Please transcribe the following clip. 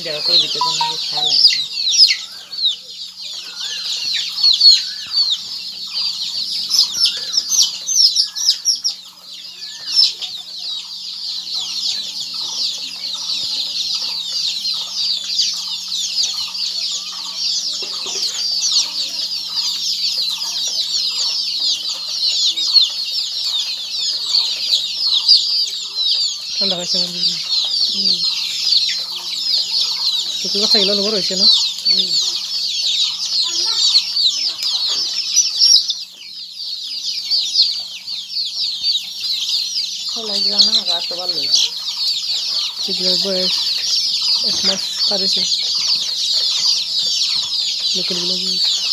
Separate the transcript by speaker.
Speaker 1: জায়গা করে দিতে তো না খেয়াল আছে
Speaker 2: ঠান্ডা পাইছে মুরগি টুকরো বাচ্চা গেলো বড় হয়েছে না
Speaker 1: লাগলাম না হাঁকা তো ভালো হয়েছে
Speaker 2: এগুলোর বয়স 1 মাস পার হয়েছে লোকের গুলো বয়স